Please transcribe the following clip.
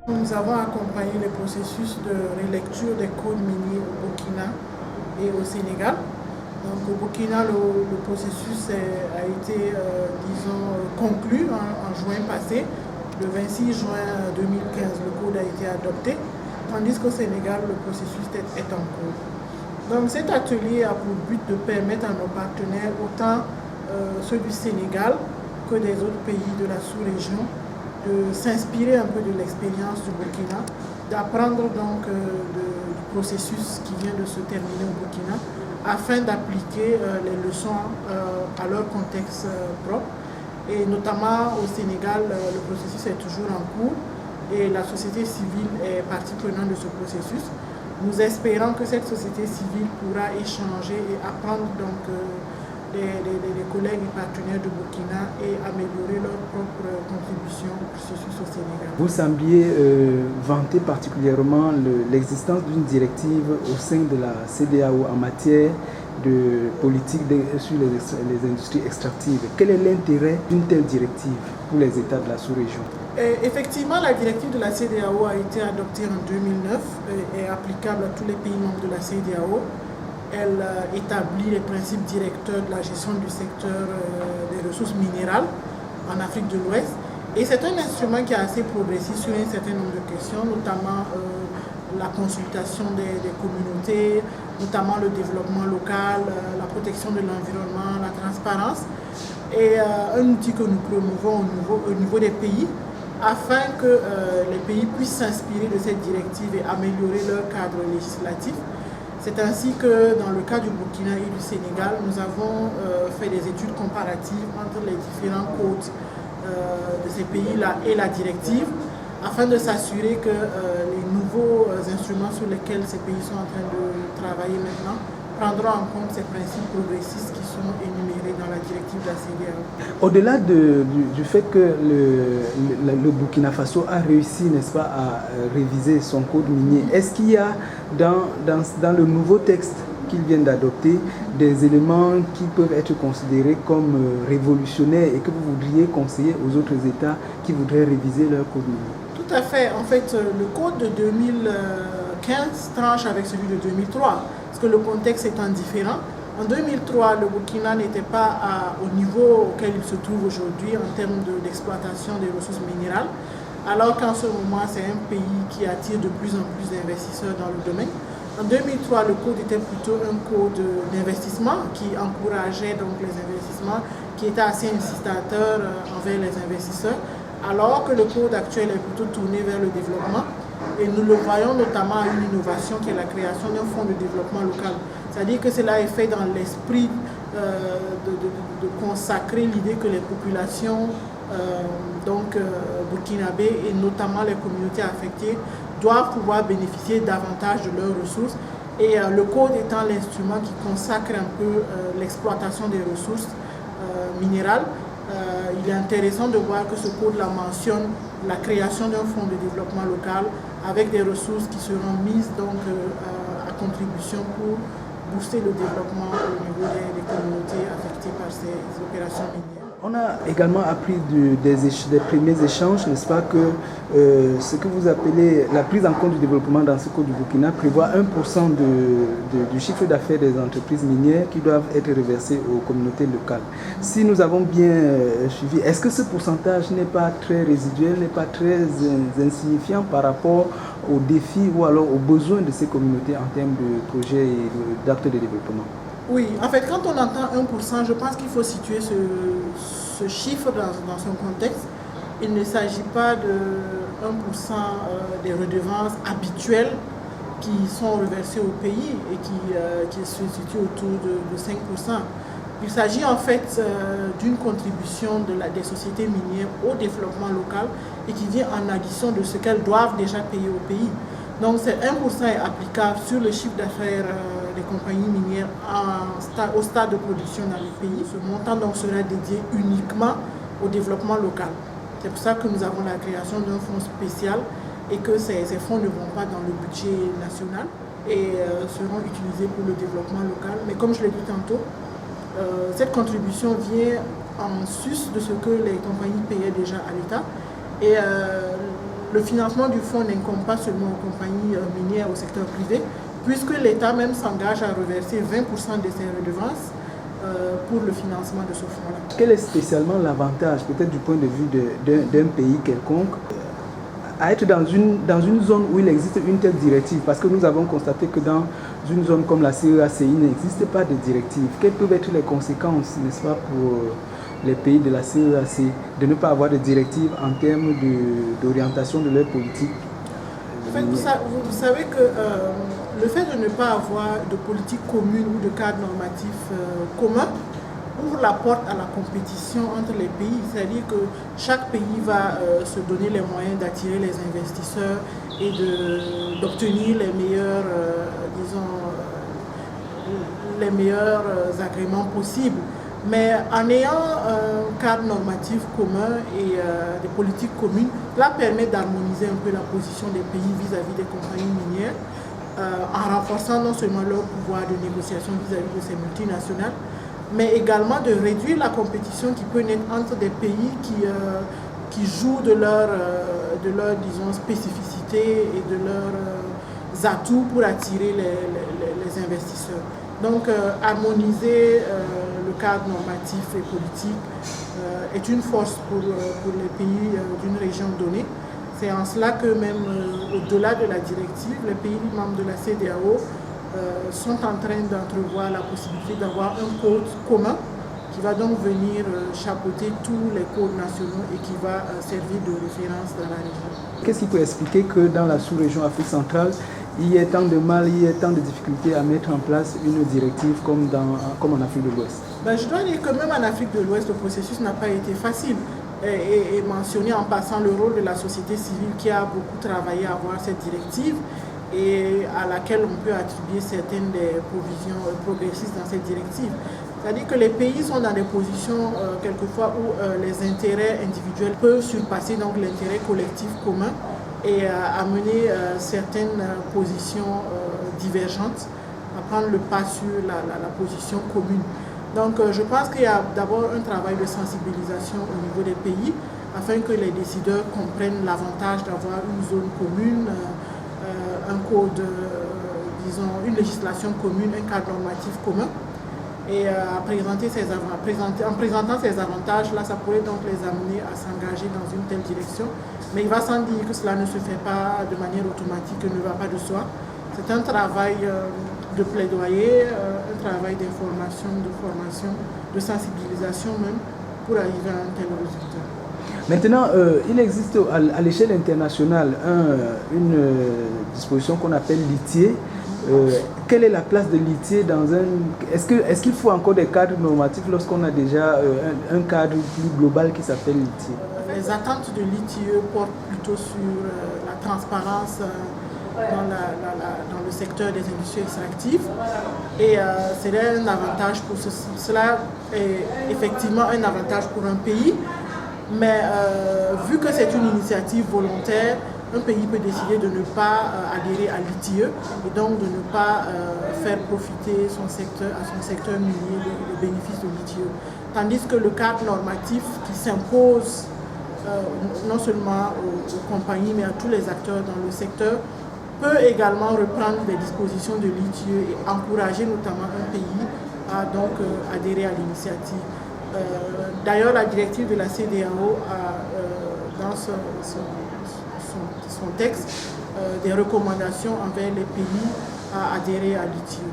Nous avons accompagné le processus de relecture des codes miniers au Burkina et au Sénégal. Donc, au Burkina, le processus a été, conclu en juin passé. Le 26 juin 2015, le code a été adopté, tandis qu'au Sénégal, le processus est en cours. Donc, cet atelier a pour but de permettre à nos partenaires, autant ceux du Sénégal que des autres pays de la sous-région, de s'inspirer un peu de l'expérience du Burkina, d'apprendre donc du processus qui vient de se terminer au Burkina, afin d'appliquer les leçons à leur contexte propre. Et notamment au Sénégal, le processus est toujours en cours et la société civile est partie prenante de ce processus. Nous espérons que cette société civile pourra échanger et apprendre donc les collègues et partenaires du Burkina et améliorer leur propre contribution au processus au Sénégal. Vous sembliez vanter particulièrement l'existence d'une directive au sein de la CEDEAO en matière de politique sur les industries extractives. Quel est l'intérêt d'une telle directive pour les États de la sous-région? Effectivement, la directive de la CEDEAO a été adoptée en 2009 et est applicable à tous les pays membres de la CEDEAO. Elle établit les principes directeurs de la gestion du secteur des ressources minérales en Afrique de l'Ouest. Et c'est un instrument qui est assez progressif sur un certain nombre de questions, notamment la consultation des communautés, notamment le développement local, la protection de l'environnement, la transparence, et un outil que nous promouvons au niveau des pays, afin que les pays puissent s'inspirer de cette directive et améliorer leur cadre législatif. C'est ainsi que dans le cas du Burkina et du Sénégal, nous avons fait des études comparatives entre les différents codes de ces pays-là et la directive, afin de s'assurer que les nouveaux instruments sur lesquels ces pays sont en train de travailler maintenant prendront en compte ces principes progressistes qui sont énumérés dans la directive de la CEDEAO. Au-delà du fait que le Burkina Faso a réussi, n'est-ce pas, à réviser son code minier, est-ce qu'il y a dans le nouveau texte qu'ils viennent d'adopter des éléments qui peuvent être considérés comme révolutionnaires et que vous voudriez conseiller aux autres États qui voudraient réviser leur code minier? Tout à fait. En fait, le code de 2015 tranche avec celui de 2003, parce que le contexte étant différent. En 2003, le Burkina n'était pas au niveau auquel il se trouve aujourd'hui en termes d'exploitation des ressources minérales, alors qu'en ce moment, c'est un pays qui attire de plus en plus d'investisseurs dans le domaine. En 2003, le code était plutôt un code d'investissement qui encourageait donc les investissements, qui était assez incitateur envers les investisseurs, alors que le code actuel est plutôt tourné vers le développement. Et nous le voyons notamment à une innovation qui est la création d'un fonds de développement local. C'est-à-dire que cela est fait dans l'esprit de consacrer l'idée que les populations burkinabées et notamment les communautés affectées doivent pouvoir bénéficier davantage de leurs ressources. Et le code étant l'instrument qui consacre un peu l'exploitation des ressources minérales, il est intéressant de voir que ce code-là mentionne la création d'un fonds de développement local avec des ressources qui seront mises donc à contribution pour booster le développement au niveau des communautés affectées par ces opérations minières. On a également appris des premiers échanges, n'est-ce pas, que ce que vous appelez la prise en compte du développement dans ce code du Burkina prévoit 1% du chiffre d'affaires des entreprises minières qui doivent être reversés aux communautés locales. Si nous avons bien suivi, est-ce que ce pourcentage n'est pas très résiduel, n'est pas très insignifiant par rapport aux défis ou alors aux besoins de ces communautés en termes de projets et d'actes de développement? Oui, en fait, quand on entend 1%, je pense qu'il faut situer ce chiffre dans son contexte. Il ne s'agit pas de 1% des redevances habituelles qui sont reversées au pays et qui se situent autour de 5%. Il s'agit en fait d'une contribution des sociétés minières au développement local et qui vient en addition de ce qu'elles doivent déjà payer au pays. Donc, ce 1% est applicable sur le chiffre d'affaires des compagnies minières au stade de production dans le pays. Ce montant donc sera dédié uniquement au développement local. C'est pour ça que nous avons la création d'un fonds spécial et que ces fonds ne vont pas dans le budget national et seront utilisés pour le développement local. Mais comme je l'ai dit tantôt, cette contribution vient en sus de ce que les compagnies payaient déjà à l'État. Et le financement du fonds n'incombe pas seulement aux compagnies minières, au secteur privé, puisque l'État même s'engage à reverser 20% de ses redevances pour le financement de ce fonds-là. Quel est spécialement l'avantage, peut-être du point de vue d'un pays quelconque, à être dans une zone où il existe une telle directive? Parce que nous avons constaté que dans une zone comme la CEAC, il n'existe pas de directive. Quelles peuvent être les conséquences, n'est-ce pas, pour les pays de la CEAC de ne pas avoir de directive en termes d'orientation de leur politique? En fait, vous savez que le fait de ne pas avoir de politique commune ou de cadre normatif commun ouvre la porte à la compétition entre les pays, c'est-à-dire que chaque pays va se donner les moyens d'attirer les investisseurs et d'obtenir les meilleurs, les meilleurs agréments possibles. Mais en ayant un cadre normatif commun et des politiques communes, cela permet d'harmoniser un peu la position des pays vis-à-vis des compagnies minières, en renforçant non seulement leur pouvoir de négociation vis-à-vis de ces multinationales, mais également de réduire la compétition qui peut naître entre des pays qui jouent de leur disons, spécificité et de leurs atouts pour attirer les investisseurs. Donc harmoniser le cadre normatif et politique est une force pour les pays d'une région donnée. C'est en cela que même au-delà de la directive, les pays membres de la CEDEAO sont en train d'entrevoir la possibilité d'avoir un code commun qui va donc venir chapeauter tous les codes nationaux et qui va servir de référence dans la région. Qu'est-ce qui peut expliquer que dans la sous-région Afrique centrale, il y ait tant de mal, il y ait tant de difficultés à mettre en place une directive comme en Afrique de l'Ouest? Je dois dire que même en Afrique de l'Ouest, le processus n'a pas été facile. Et mentionner en passant le rôle de la société civile qui a beaucoup travaillé à avoir cette directive et à laquelle on peut attribuer certaines des provisions progressistes dans cette directive. C'est-à-dire que les pays sont dans des positions quelquefois où les intérêts individuels peuvent surpasser donc l'intérêt collectif commun et amener certaines positions divergentes à prendre le pas sur la position commune. Donc je pense qu'il y a d'abord un travail de sensibilisation au niveau des pays afin que les décideurs comprennent l'avantage d'avoir une zone commune, un code, disons, une législation commune, un cadre normatif commun. Et en présentant ces avantages, là, ça pourrait donc les amener à s'engager dans une telle direction. Mais il va sans dire que cela ne se fait pas de manière automatique, ne va pas de soi. C'est un travail de plaidoyer, un travail d'information, de formation, de sensibilisation même, pour arriver à un tel résultat. Maintenant, il existe à l'échelle internationale une disposition qu'on appelle l'ITIE. Quelle est la place de l'ITIE dans un... Est-ce qu'il faut encore des cadres normatifs lorsqu'on a déjà un cadre plus global qui s'appelle l'ITIE? Les attentes de l'ITIE portent plutôt sur la transparence dans le secteur des industries extractives et c'est un avantage pour cela est effectivement un avantage pour un pays, mais vu que c'est une initiative volontaire, un pays peut décider de ne pas adhérer à l'ITIE et donc de ne pas faire profiter à son secteur minier les bénéfices de l'ITIE. Tandis que le cadre normatif qui s'impose non seulement aux compagnies mais à tous les acteurs dans le secteur peut également reprendre des dispositions de l'ITIE et encourager notamment un pays à donc adhérer à l'initiative. D'ailleurs, la directive de la CEDEAO a dans son texte des recommandations envers les pays à adhérer à l'ITIE.